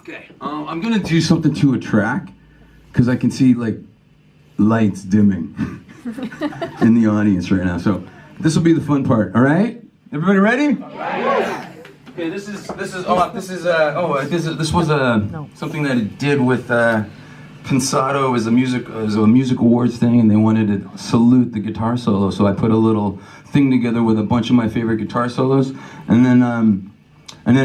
Okay, I'm gonna do something to a track because I can see like lights dimming in the audience right now. So this will be the fun part. All right, everybody ready? Yeah. Okay, this was something that it did with Pensado. It was a music awards thing, and they wanted to salute the guitar solo. So I put a little thing together with a bunch of my favorite guitar solos, and then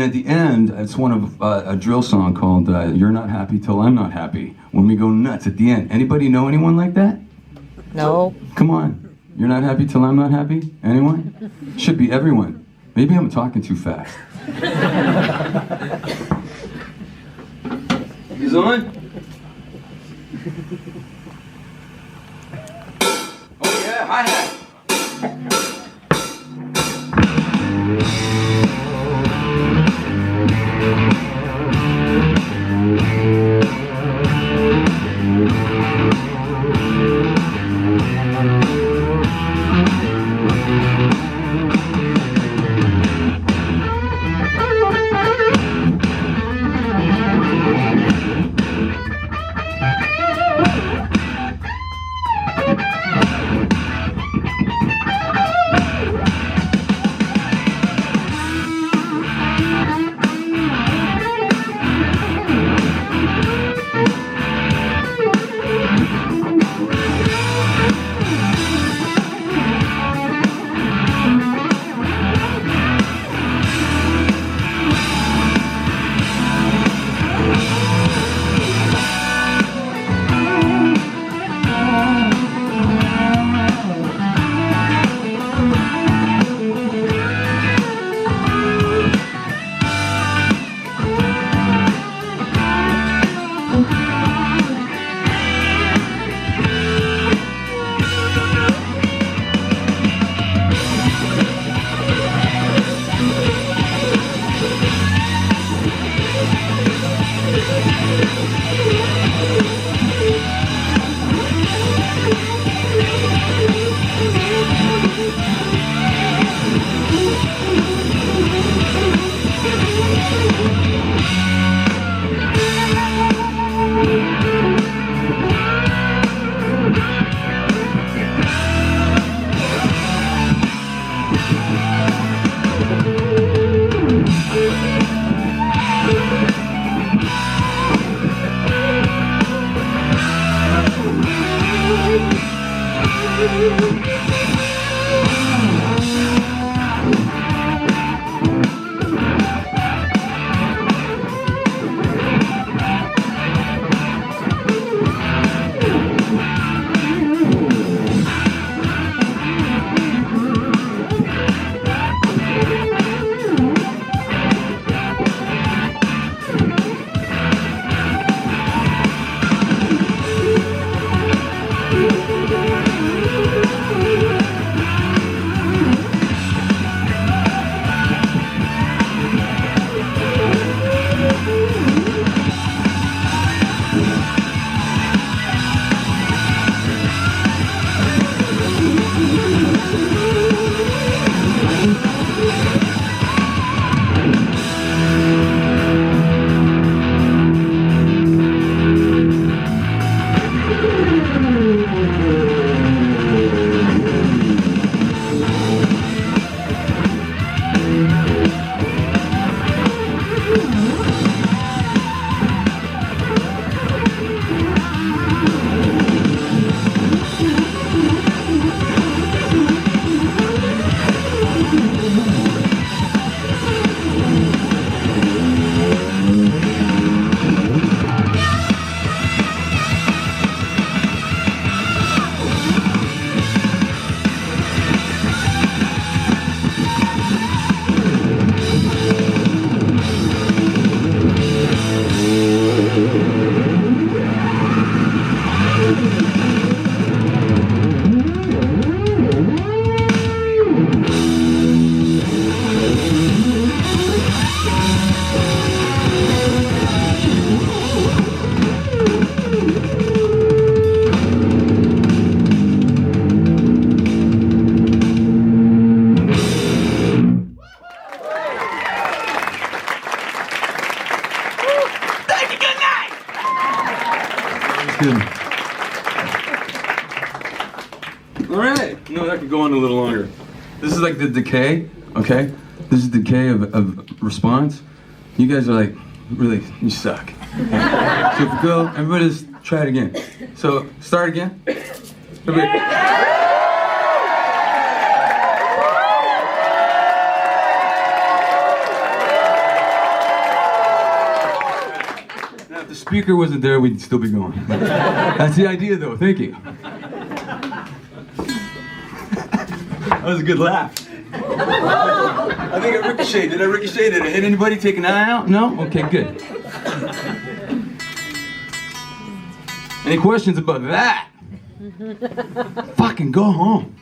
at the end, it's one of a drill song called "You're Not Happy Till I'm Not Happy." When we go nuts at the end. Anybody know anyone like that? No. Come on. You're not happy till I'm not happy? Anyone? Should be everyone. Maybe I'm talking too fast. He's on? Oh yeah, hi-hat. Good. All right. No, that could go on a little longer. This is like the decay, okay? This is decay of response. You guys are like, really, you suck. So if you go, everybody just try it again. So start again. Everybody. Now, if the speaker wasn't there, we'd still be going. That's the idea, though. Thank you. That was a good laugh. I think I ricocheted. Did I ricochet? Did I hit anybody? Take an eye out? No? Okay, good. Any questions about that? Fucking go home.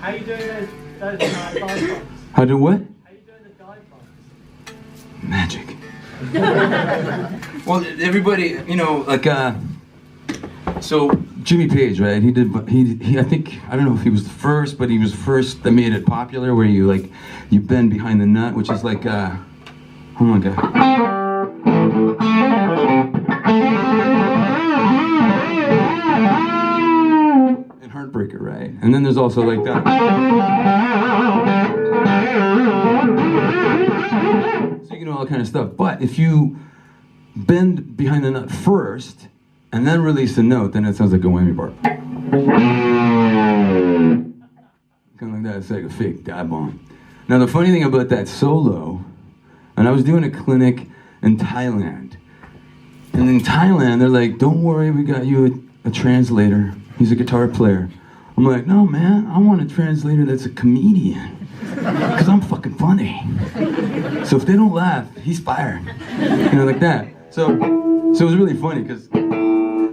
How you doing those dive bombs? How do what? How you doing the dive bombs? Magic. Well, everybody, you know, like, so Jimmy Page, right? He I think, I don't know if he was the first, but he was the first that made it popular, where you bend behind the nut, which is like, oh my God. And Heartbreaker, right? And then there's also like that. So you can do all kind of stuff. But if you bend behind the nut first, and then release the note, then it sounds like a whammy bar. Kind of like that, it's like a fake dive bomb. Now the funny thing about that solo, and I was doing a clinic in Thailand, and in Thailand they're like, don't worry, we got you a translator, he's a guitar player. I'm like, no man, I want a translator that's a comedian, because I'm fucking funny. So if they don't laugh, he's fired. You know, like that. So it was really funny, because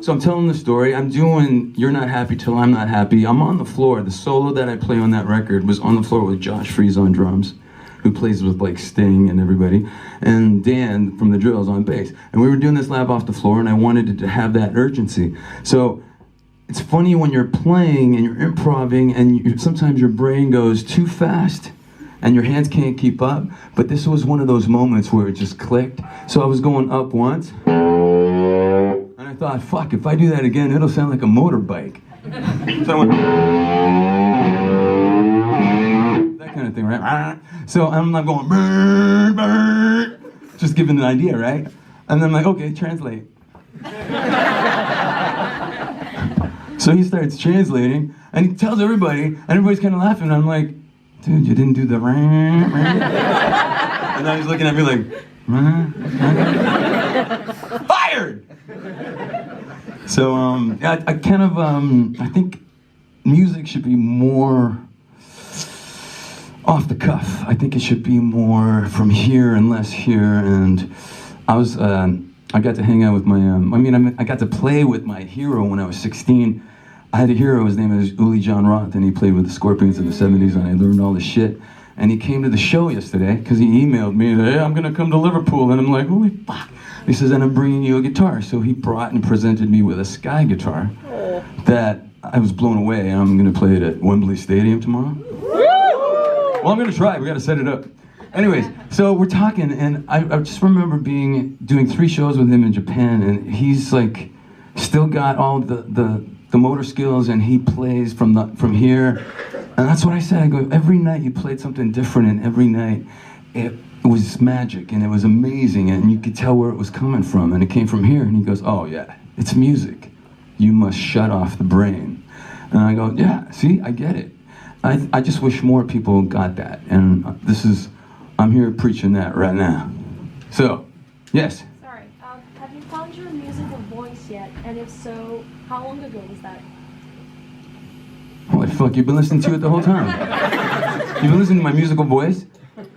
so I'm telling the story, I'm doing You're Not Happy Till I'm Not Happy. I'm on the floor. The solo that I play on that record was on the floor with Josh Freese on drums, who plays with like Sting and everybody, and Dan from the Drills on bass. And we were doing this live off the floor, and I wanted it to have that urgency. So it's funny when you're playing and you're improvising, and sometimes your brain goes too fast and your hands can't keep up, but this was one of those moments where it just clicked. So I was going up once, and I thought, fuck, if I do that again, it'll sound like a motorbike. So I went, that kind of thing, right? So I'm not going, burr, burr, just giving an idea, right? And then I'm like, okay, translate. So he starts translating, and he tells everybody, and everybody's kind of laughing, and I'm like, dude, you didn't do the and then he's looking at me like, fired! So, I kind of, I think music should be more off the cuff. I think it should be more from here and less here, and I got to hang out with my, I got to play with my hero when I was 16. I had a hero, his name is Uli John Roth, and he played with the Scorpions in the 70s, and I learned all this shit. And he came to the show yesterday, because he emailed me, hey, I'm gonna come to Liverpool, and I'm like, holy fuck. He says, and I'm bringing you a guitar. So he brought and presented me with a Sky guitar that I was blown away, and I'm gonna play it at Wembley Stadium tomorrow. Well, I'm gonna try, we gotta set it up. Anyways, so we're talking, and I just remember doing 3 shows with him in Japan, and he's like, still got all the motor skills, and he plays from here. And that's what I said. I go, every night you played something different, and every night it was magic, and it was amazing, and you could tell where it was coming from, and it came from here. And he goes, oh yeah, it's music. You must shut off the brain. And I go, yeah, see, I get it. I just wish more people got that, and I'm here preaching that right now. So, yes? Sorry, have you found your musical voice yet? And if so, how long ago was that? Holy fuck, you've been listening to it the whole time. You've been listening to my musical voice?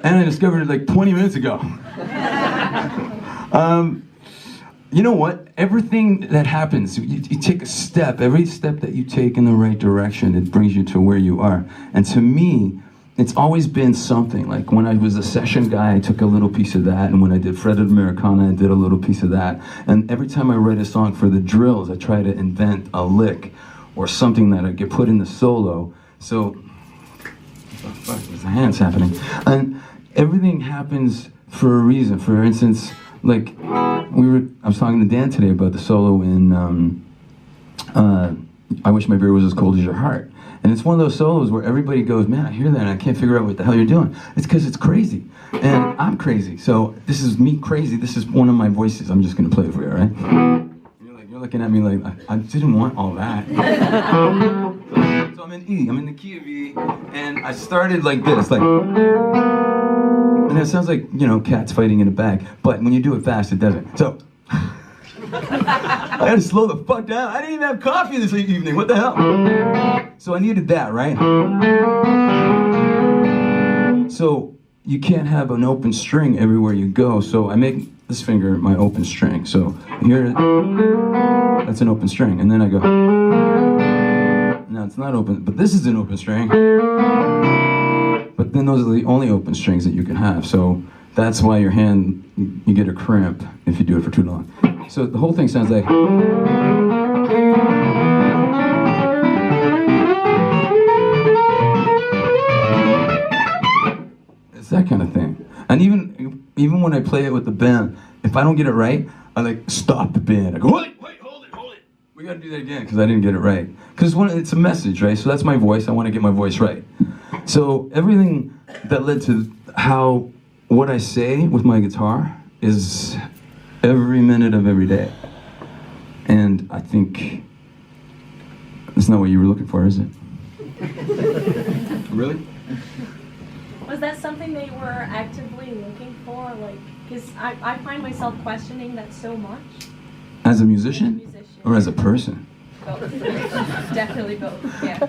And I discovered it like 20 minutes ago. You know what? Everything that happens, you take a step. Every step that you take in the right direction, it brings you to where you are. And to me, it's always been something. Like when I was a session guy, I took a little piece of that. And when I did Fretted Americana, I did a little piece of that. And every time I write a song for the Drills, I try to invent a lick or something that I could put in the solo. So, what the fuck is the hands happening? And everything happens for a reason. For instance, like, I was talking to Dan today about the solo in I Wish My Beer Was As Cold As Your Heart. And it's one of those solos where everybody goes, man, I hear that and I can't figure out what the hell you're doing. It's because it's crazy. And I'm crazy. So this is me crazy. This is one of my voices. I'm just going to play it for you, all right? You're looking at me like, I didn't want all that. So I'm in E. I'm in the key of E. And I started like this, like... And it sounds like, you know, cats fighting in a bag. But when you do it fast, it doesn't. So... I had to slow the fuck down. I didn't even have coffee this evening. What the hell? So I needed that, right? So you can't have an open string everywhere you go. So I make this finger my open string. So here, that's an open string. And then I go. Now it's not open, but this is an open string. But then those are the only open strings that you can have. So that's why your hand, you get a cramp if you do it for too long. So the whole thing sounds like... It's that kind of thing. And even when I play it with the band, if I don't get it right, I like stop the band. I go, wait, hold it. We gotta do that again, because I didn't get it right. Because it's a message, right? So that's my voice, I want to get my voice right. So everything that led to what I say with my guitar is every minute of every day. And I think that's not what you were looking for, is it? Really? Was that something they were actively looking for? Like, because I find myself questioning that so much. As a musician? Or as a person? Both. Definitely both, yeah.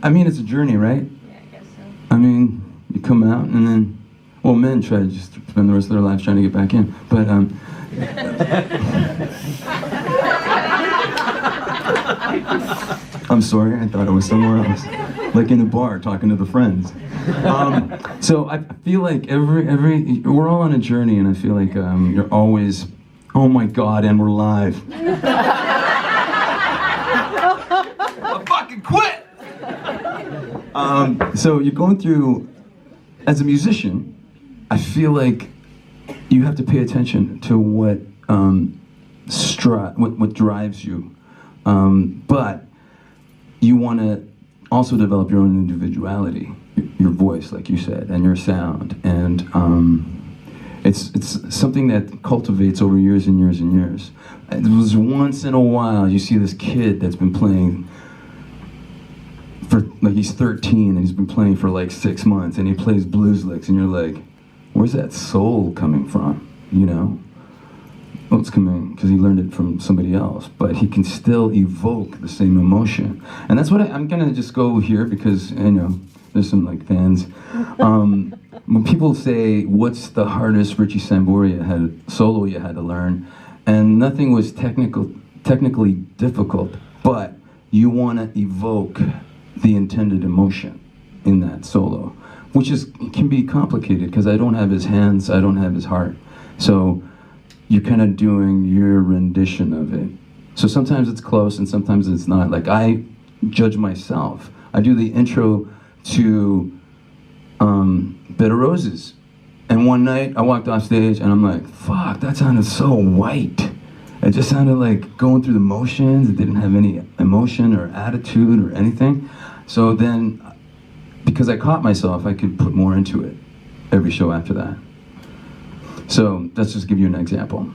I mean, it's a journey, right? Yeah, I guess so. I mean, you come out and then... Well, men try to just spend the rest of their lives trying to get back in, but I'm sorry, I thought it was somewhere else, like in a bar talking to the friends. So I feel like we're all on a journey, and I feel like you're always, oh my God, and we're live. I fucking quit. So you're going through, as a musician, I feel like you have to pay attention to what drives you, but you want to also develop your own individuality, your voice, like you said, and your sound, and it's something that cultivates over years and years and years. It was once in a while you see this kid that's been playing for like he's 13 and he's been playing for like 6 months and he plays blues licks and you're like, where's that soul coming from, you know? Well, it's coming because he learned it from somebody else, but he can still evoke the same emotion. And that's what I'm gonna just go here because, you know, there's some like fans. When people say, what's the hardest Richie Sambora solo you had to learn? And nothing was technically difficult, but you wanna evoke the intended emotion in that solo, which can be complicated because I don't have his hands, I don't have his heart. So you're kind of doing your rendition of it. So sometimes it's close and sometimes it's not. Like I judge myself. I do the intro to Bed of Roses. And one night I walked off stage and I'm like, fuck, that sounded so white. It just sounded like going through the motions. It didn't have any emotion or attitude or anything. So then, because I caught myself, I could put more into it every show after that. So let's just give you an example.